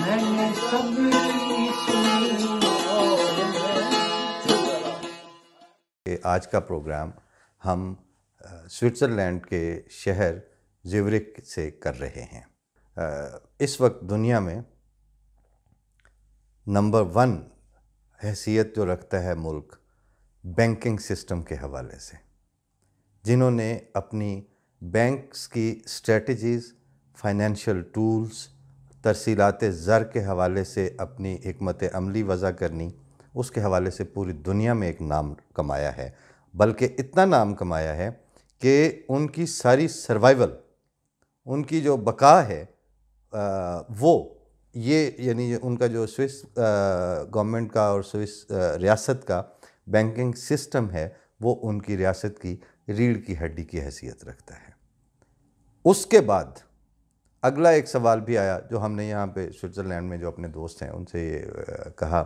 میں نے سبری سنی اور کہ آج کا پروگرام ہم سوئٹزرلینڈ کے شہر زیورک سے کر رہے ہیں۔ اس وقت دنیا میں نمبر 1 حیثیت جو رکھتا ہے ملک بینکنگ سسٹم کے حوالے سے، جنہوں نے اپنی بینکس کی اسٹریٹجیز، فائنینشیل ٹولز، ترسیلات زر کے حوالے سے اپنی حکمت عملی وضع کرنی، اس کے حوالے سے پوری دنیا میں ایک نام کمایا ہے، بلکہ اتنا نام کمایا ہے کہ ان کی ساری سروائیول، ان کی جو بقا ہے وہ یہ یعنی ان کا جو سوئس گورنمنٹ کا اور سوئس ریاست کا بینکنگ سسٹم ہے وہ ان کی ریاست کی ریڑھ کی ہڈی کی حیثیت رکھتا ہے۔ اس کے بعد اگلا ایک سوال بھی آیا جو ہم نے یہاں پہ سوئٹزرلینڈ میں جو اپنے دوست ہیں ان سے یہ کہا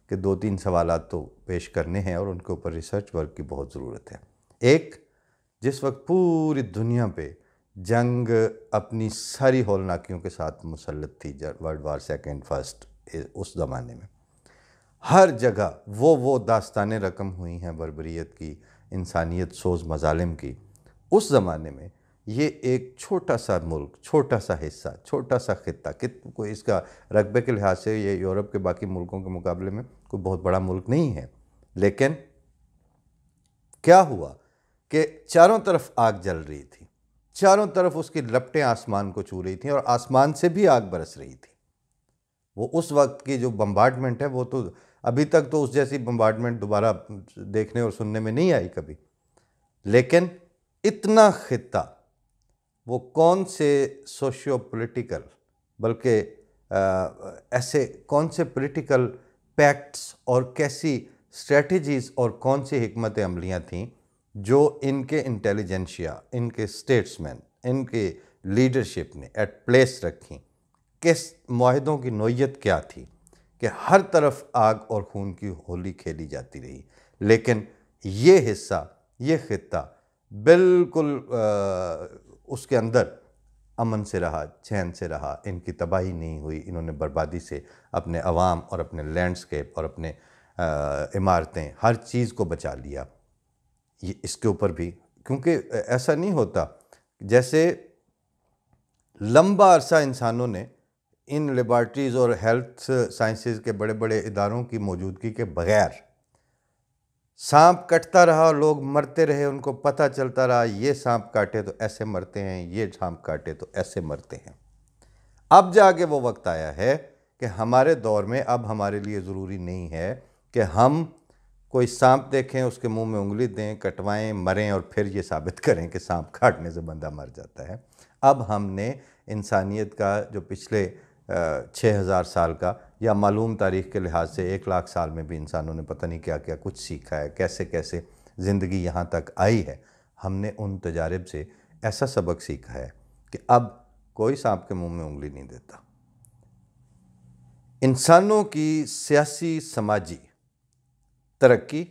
کہ 2-3 سوالات تو پیش کرنے ہیں اور ان کے اوپر ریسرچ ورک کی بہت ضرورت ہے۔ ایک، جس وقت پوری دنیا پہ جنگ اپنی ساری ہولناکیوں کے ساتھ مسلط تھی، ورلڈ وار سیکنڈ، فرسٹ، اس زمانے میں ہر جگہ وہ داستانیں رقم ہوئی ہیں بربریت کی، انسانیت سوز مظالم کی، اس زمانے میں یہ ایک چھوٹا سا ملک، چھوٹا سا حصہ، چھوٹا سا خطہ، کوئی اس کا رقبے کے لحاظ سے یہ یورپ کے باقی ملکوں کے مقابلے میں کوئی بہت بڑا ملک نہیں ہے، لیکن کیا ہوا کہ چاروں طرف آگ جل رہی تھی، چاروں طرف اس کی لپٹیں آسمان کو چھو رہی تھیں اور آسمان سے بھی آگ برس رہی تھی۔ وہ اس وقت کی جو بمبارڈمنٹ ہے وہ تو ابھی تک تو اس جیسی بمبارڈمنٹ دوبارہ دیکھنے اور سننے میں نہیں آئی کبھی، لیکن اتنا خطہ، وہ کون سے سوشیو پولیٹیکل، بلکہ ایسے کون سے پولیٹیکل پیکٹس اور کیسی اسٹریٹجیز اور کون سی حکمت عملیاں تھیں جو ان کے انٹیلیجنشیا، ان کے اسٹیٹسمین، ان کے لیڈرشپ نے ایٹ پلیس رکھیں، کس معاہدوں کی نوعیت کیا تھی کہ ہر طرف آگ اور خون کی ہولی کھیلی جاتی رہی، لیکن یہ حصہ، یہ خطہ بالکل اس کے اندر امن سے رہا، چین سے رہا، ان کی تباہی نہیں ہوئی، انہوں نے بربادی سے اپنے عوام اور اپنے لینڈسکیپ اور اپنے عمارتیں، ہر چیز کو بچا لیا۔ یہ اس کے اوپر بھی کیونکہ ایسا نہیں ہوتا، جیسے لمبا عرصہ انسانوں نے ان لیبارٹریز اور ہیلتھ سائنسز کے بڑے بڑے اداروں کی موجودگی کے بغیر سانپ کٹتا رہا، لوگ مرتے رہے، ان کو پتہ چلتا رہا یہ سانپ کاٹے تو ایسے مرتے ہیں، یہ سانپ کاٹے تو ایسے مرتے ہیں۔ اب جا کے وہ وقت آیا ہے کہ ہمارے دور میں اب ہمارے لیے ضروری نہیں ہے کہ ہم کوئی سانپ دیکھیں، اس کے منہ میں انگلی دیں، کٹوائیں، مریں اور پھر یہ ثابت کریں کہ سانپ کاٹنے سے بندہ مر جاتا ہے۔ اب ہم نے انسانیت کا جو پچھلے 6000 سال کا یا معلوم تاریخ کے لحاظ سے 1,00,000 سال میں بھی انسانوں نے پتہ نہیں کیا کیا کچھ سیکھا ہے، کیسے کیسے زندگی یہاں تک آئی ہے، ہم نے ان تجارب سے ایسا سبق سیکھا ہے کہ اب کوئی سانپ کے منہ میں انگلی نہیں دیتا۔ انسانوں کی سیاسی، سماجی ترقی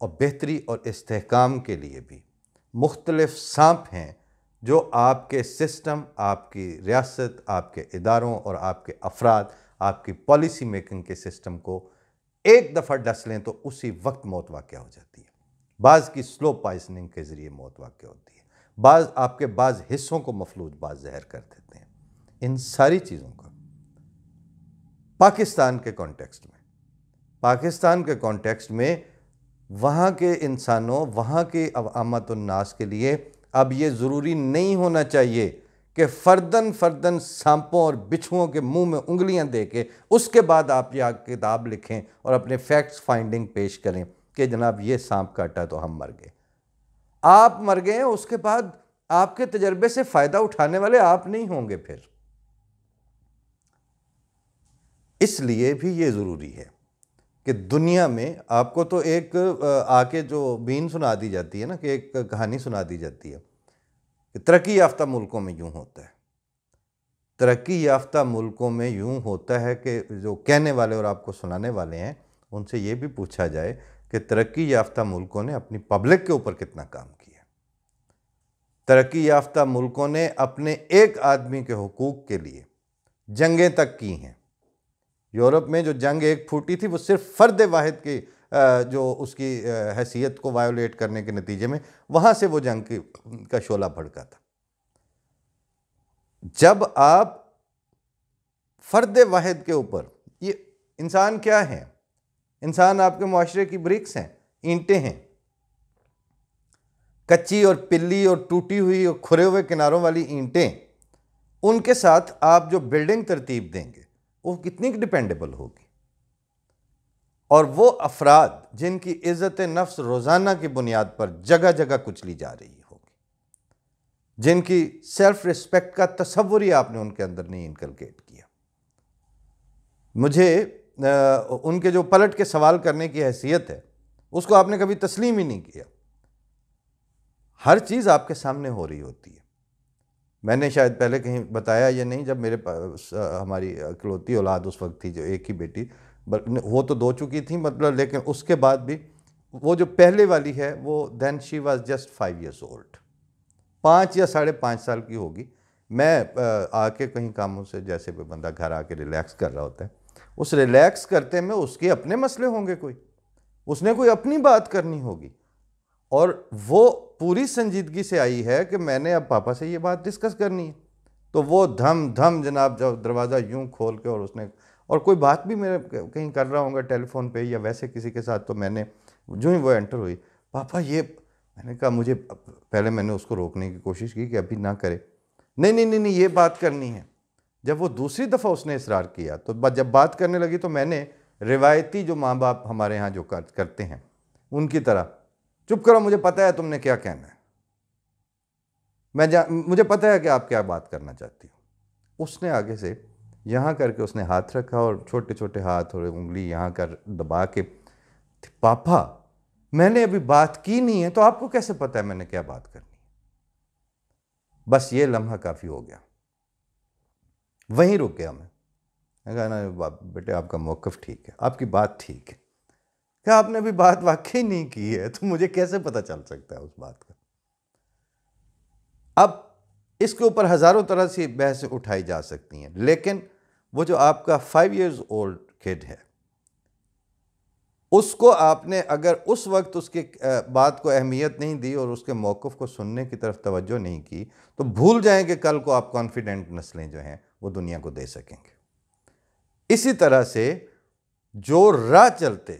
اور بہتری اور استحکام کے لیے بھی مختلف سانپ ہیں جو آپ کے سسٹم، آپ کی ریاست، آپ کے اداروں اور آپ کے افراد، آپ کی پالیسی میکنگ کے سسٹم کو ایک دفعہ ڈس لیں تو اسی وقت موت واقع ہو جاتی ہے۔ بعض کی سلو پائزننگ کے ذریعے موت واقع ہوتی ہے، بعض آپ کے بعض حصوں کو مفلوج، بعض زہر کر دیتے ہیں۔ ان ساری چیزوں کا پاکستان کے کانٹیکسٹ میں وہاں کے انسانوں، وہاں کے عامت الناس کے لیے اب یہ ضروری نہیں ہونا چاہیے کہ فرداً سانپوں اور بچھوؤں کے منہ میں انگلیاں دے کے اس کے بعد آپ یہ کتاب لکھیں اور اپنے فیکٹس فائنڈنگ پیش کریں کہ جناب یہ سانپ کاٹا تو ہم مر گئے۔ آپ مر گئے، اس کے بعد آپ کے تجربے سے فائدہ اٹھانے والے آپ نہیں ہوں گے پھر۔ اس لیے بھی یہ ضروری ہے کہ دنیا میں آپ کو تو ایک آ کے جو بین سنا دی جاتی ہے نا، کہ ایک کہانی سنا دی جاتی ہے کہ ترقی یافتہ ملکوں میں یوں ہوتا ہے، ترقی یافتہ ملکوں میں یوں ہوتا ہے کہ جو کہنے والے اور آپ کو سنانے والے ہیں ان سے یہ بھی پوچھا جائے کہ ترقی یافتہ ملکوں نے اپنی پبلک کے اوپر کتنا کام کیا، ترقی یافتہ ملکوں نے اپنے ایک آدمی کے حقوق کے لیے جنگیں تک کی ہیں، یورپ میں جو جنگ ایک پھوٹی تھی وہ صرف فرد واحد کی جو اس کی حیثیت کو وائیولیٹ کرنے کے نتیجے میں وہاں سے وہ جنگ کا شعلہ بھڑکا تھا۔ جب آپ فرد واحد کے اوپر، یہ انسان کیا ہے؟ انسان آپ کے معاشرے کی برکس ہیں، اینٹیں ہیں، کچی اور پلی اور ٹوٹی ہوئی اور کھرے ہوئے کناروں والی اینٹیں، ان کے ساتھ آپ جو بلڈنگ ترتیب دیں گے وہ کتنی ڈیپینڈیبل ہوگی؟ اور وہ افراد جن کی عزت نفس روزانہ کی بنیاد پر جگہ جگہ کچلی جا رہی ہوگی، جن کی سیلف ریسپیکٹ کا تصور ہی آپ نے ان کے اندر نہیں انکلکیٹ کیا۔ مجھے ان کے جو پلٹ کے سوال کرنے کی حیثیت ہے اس کو آپ نے کبھی تسلیم ہی نہیں کیا۔ ہر چیز آپ کے سامنے ہو رہی ہوتی ہے۔ میں نے شاید پہلے کہیں بتایا یا نہیں، جب میرے پاس ہماری اکلوتی اولاد اس وقت تھی، جو ایک ہی بیٹی، وہ تو 2 چکی تھیں مطلب، لیکن اس کے بعد بھی وہ جو پہلے والی ہے وہ then she was just 5 years old، 5 یا 5.5 سال کی ہوگی۔ میں آ کے کہیں کاموں سے، جیسے کوئی بندہ گھر آ کے ریلیکس کر رہا ہوتا ہے، اس ریلیکس کرتے میں اس کے اپنے مسئلے ہوں گے، اس نے کوئی اپنی بات کرنی ہوگی، اور وہ پوری سنجیدگی سے آئی ہے کہ میں نے اب پاپا سے یہ بات ڈسکس کرنی ہے۔ تو وہ دھم جناب جب دروازہ یوں کھول کے، اور کوئی بات بھی میں کہیں کر رہا ہوں گا ٹیلی فون پہ یا ویسے کسی کے ساتھ، تو میں نے جو ہی وہ انٹر ہوئی، پاپا یہ، میں نے کہا مجھے، پہلے میں نے اس کو روکنے کی کوشش کی کہ ابھی نہ کرے، نہیں یہ بات کرنی ہے۔ جب وہ دوسری دفعہ اس نے اصرار کیا تو جب بات کرنے لگی تو میں نے روایتی جو ماں باپ ہمارے ہاں جو کرتے ہیں ان کی طرح، چپ کرو مجھے پتہ ہے تم نے کیا کہنا ہے، مجھے پتہ ہے کہ آپ کیا بات کرنا چاہتی ہو۔ اس نے آگے سے یہاں کر کے اس نے ہاتھ رکھا، اور چھوٹے چھوٹے ہاتھ اور انگلی یہاں کر دبا کے، پاپا میں نے ابھی بات کی نہیں ہے تو آپ کو کیسے پتہ ہے میں نے کیا بات کرنی ہے؟ بس یہ لمحہ کافی ہو گیا، وہیں رک گیا میں نے کہا نا بیٹے آپ کا موقف ٹھیک ہے، آپ کی بات ٹھیک ہے، کہ آپ نے ابھی بات واقعی نہیں کی ہے تو مجھے کیسے پتہ چل سکتا ہے اس بات کا؟ اب اس کے اوپر ہزاروں طرح سے بحث اٹھائی جا سکتی ہیں، لیکن وہ جو آپ کا 5 years old kid ہے، اس کو آپ نے اگر اس وقت اس کی بات کو اہمیت نہیں دی اور اس کے موقف کو سننے کی طرف توجہ نہیں کی، تو بھول جائیں کہ کل کو آپ کانفیڈنٹ نسلیں جو ہیں وہ دنیا کو دے سکیں گے۔ اسی طرح سے جو راہ چلتے،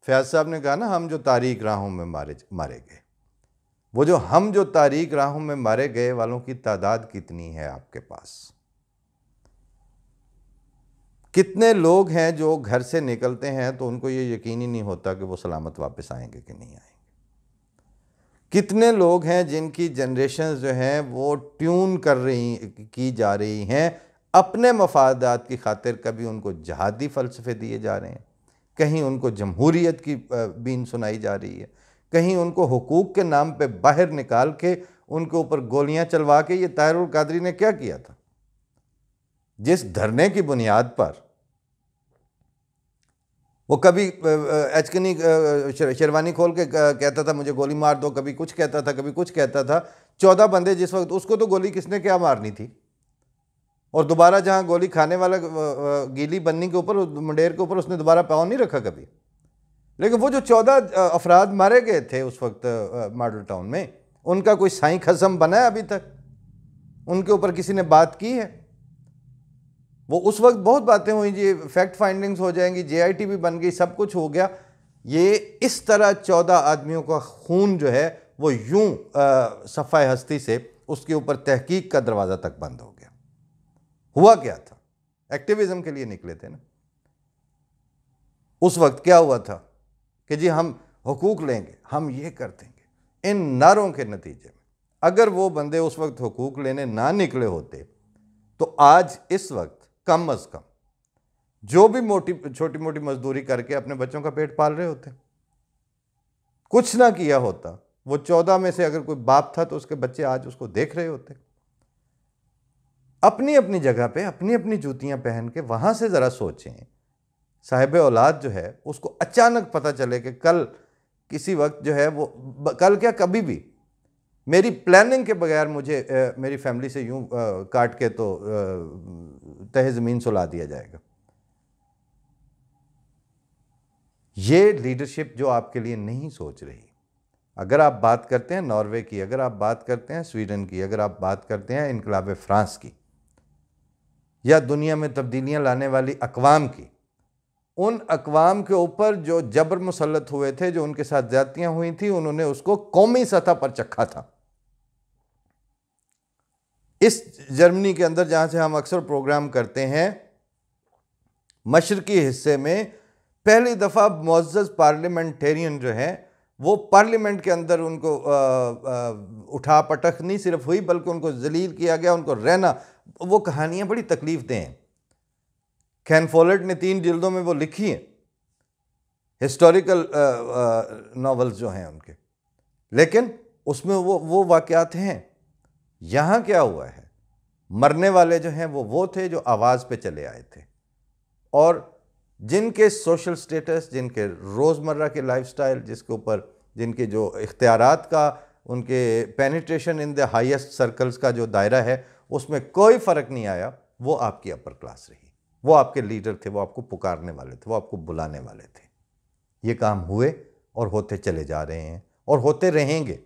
فیاض صاحب نے کہا نا ہم جو تاریک راہوں میں مارے گئے، وہ جو تاریک راہوں میں مارے گئے والوں کی تعداد کتنی ہے آپ کے پاس؟ کتنے لوگ ہیں جو گھر سے نکلتے ہیں تو ان کو یہ یقین ہی نہیں ہوتا کہ وہ سلامت واپس آئیں گے کہ نہیں آئیں گے؟ کتنے لوگ ہیں جن کی جنریشنز جو ہیں وہ ٹیون کی جا رہی ہیں اپنے مفادات کی خاطر؟ کبھی ان کو جہادی فلسفے دیے جا رہے ہیں، کہیں ان کو جمہوریت کی بین سنائی جا رہی ہے، کہیں ان کو حقوق کے نام پہ باہر نکال کے ان کے اوپر گولیاں چلوا کے۔ یہ طاہر القادری نے کیا کیا تھا؟ جس دھرنے کی بنیاد پر وہ کبھی ایچکنی شیروانی کھول کے کہتا تھا مجھے گولی مار دو، کبھی کچھ کہتا تھا، کبھی کچھ کہتا تھا، 14 بندے جس وقت، اس کو تو گولی کس نے کیا مارنی تھی؟ اور دوبارہ جہاں گولی کھانے والا گیلی بننی کے اوپر، منڈیر کے اوپر، اس نے دوبارہ پاؤں نہیں رکھا کبھی۔ لیکن وہ جو 14 افراد مارے گئے تھے اس وقت ماڈل ٹاؤن میں، ان کا کوئی سائیں خصم بنا ہے ابھی تک؟ ان کے اوپر کسی نے بات کی ہے؟ وہ اس وقت بہت باتیں ہوئیں جی، فیکٹ فائنڈنگز ہو جائیں گی، JIT بھی بن گئی، سب کچھ ہو گیا۔ یہ اس طرح 14 آدمیوں کا خون جو ہے وہ یوں صفحہ ہستی سے اس کے اوپر تحقیق کا دروازہ تک بند ہو گیا۔ ہوا کیا تھا؟ ایکٹیویزم کے لیے نکلے تھے نا۔ اس وقت کیا ہوا تھا کہ جی ہم حقوق لیں گے، ہم یہ کر دیں گے۔ ان نعروں کے نتیجے میں اگر وہ بندے اس وقت حقوق لینے نہ نکلے ہوتے تو آج اس وقت کم از کم جو بھی چھوٹی موٹی مزدوری کر کے اپنے بچوں کا پیٹ پال رہے ہوتے، کچھ نہ کیا ہوتا، وہ 14 میں سے اگر کوئی باپ تھا تو اس کے بچے آج اس کو دیکھ رہے ہوتے۔ اپنی اپنی جگہ پہ اپنی اپنی جوتیاں پہن کے وہاں سے ذرا سوچیں، صاحب اولاد جو ہے اس کو اچانک پتہ چلے کہ کل کسی وقت جو ہے وہ، کل کیا کبھی بھی میری پلاننگ کے بغیر مجھے میری فیملی سے یوں کاٹ کے تو تہ زمین سلا دیا جائے گا۔ یہ لیڈرشپ جو آپ کے لیے نہیں سوچ رہی. اگر آپ بات کرتے ہیں ناروے کی، اگر آپ بات کرتے ہیں سویڈن کی، اگر آپ بات کرتے ہیں انقلاب فرانس کی، یا دنیا میں تبدیلیاں لانے والی اقوام کی، ان اقوام کے اوپر جو جبر مسلط ہوئے تھے، جو ان کے ساتھ زیادتیاں ہوئی تھیں، انہوں نے اس کو قومی سطح پر چکھا تھا. اس جرمنی کے اندر جہاں سے ہم اکثر پروگرام کرتے ہیں، مشرقی حصے میں پہلی دفعہ معزز پارلیمنٹیرین جو ہیں وہ پارلیمنٹ کے اندر ان کو اٹھا پٹخ نہیں صرف ہوئی بلکہ ان کو ذلیل کیا گیا، ان کو رہنا. وہ کہانیاں بڑی تکلیف دہ ہیں. کین فولٹ نے 3 جلدوں میں وہ لکھی ہیں، ہسٹوریکل ناولز جو ہیں ان کے، لیکن اس میں وہ واقعات ہیں. یہاں کیا ہوا ہے، مرنے والے جو ہیں وہ تھے جو آواز پہ چلے آئے تھے، اور جن کے سوشل سٹیٹس، جن کے روزمرہ کے لائف سٹائل، جس کے اوپر جن کے جو اختیارات کا، ان کے penetration in the highest circles کا جو دائرہ ہے، اس میں کوئی فرق نہیں آیا. وہ آپ کی اپر کلاس رہی، وہ آپ کے لیڈر تھے، وہ آپ کو پکارنے والے تھے، وہ آپ کو بلانے والے تھے. یہ کام ہوئے اور ہوتے چلے جا رہے ہیں اور ہوتے رہیں گے.